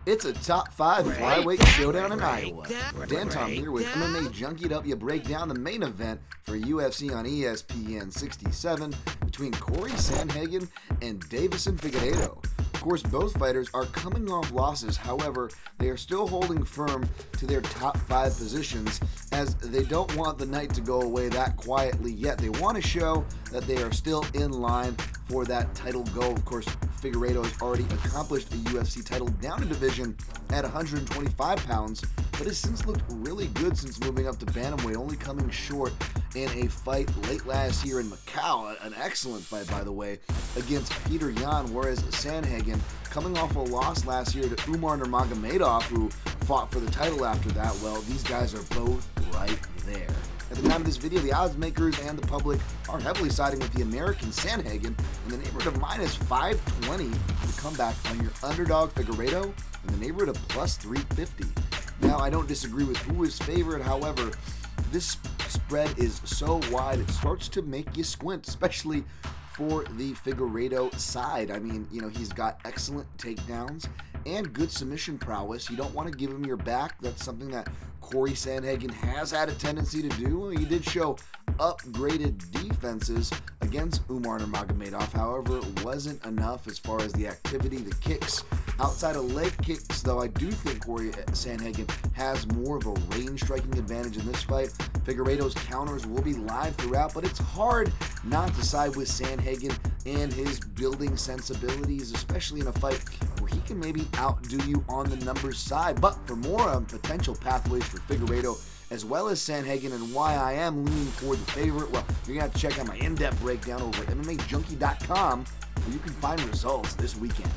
It's a top 5 flyweight showdown in Iowa. Dan Tom here with MMA Junkie to help you break down the main event for UFC on ESPN 67 between Cory Sandhagen and Deiveson Figueiredo. Of course, both fighters are coming off losses. However, they are still holding firm to their top 5 positions as they don't want the night to go away that quietly yet. They want to show that they are still in line for that title goal. Of course, Figueiredo has already accomplished a UFC title down a division at 125 pounds, but has since looked really good since moving up to bantamweight, only coming short in a fight late last year in Macau, an excellent fight, by the way, against Peter Yan, whereas Sandhagen, coming off a loss last year to Umar Nurmagomedov, who fought for the title after that, well, these guys are both right there. At the time of this video, the odds makers and the public are heavily siding with the American Sandhagen in the neighborhood of minus 520 to come back on your underdog Figueiredo in the neighborhood of plus 350. Now, I don't disagree with who is favored. However, this spread is so wide, it starts to make you squint, especially for the Figueiredo side. I mean, he's got excellent takedowns and good submission prowess. You don't want to give him your back. That's something that Cory Sandhagen has had a tendency to do. He did show upgraded defenses against Umar Nurmagomedov. However, it wasn't enough as far as the activity, the kicks. Outside of leg kicks, though, I do think Cory Sandhagen has more of a range striking advantage in this fight. Figueiredo's counters will be live throughout, but it's hard not to side with Sandhagen and his building sensibilities, especially in a fight where he can maybe outdo you on the numbers side. But for more on potential pathways for Figueiredo as well as Sandhagen and why I am leaning toward the favorite, well, you're going to have to check out my in-depth breakdown over at MMAJunkie.com where you can find results this weekend.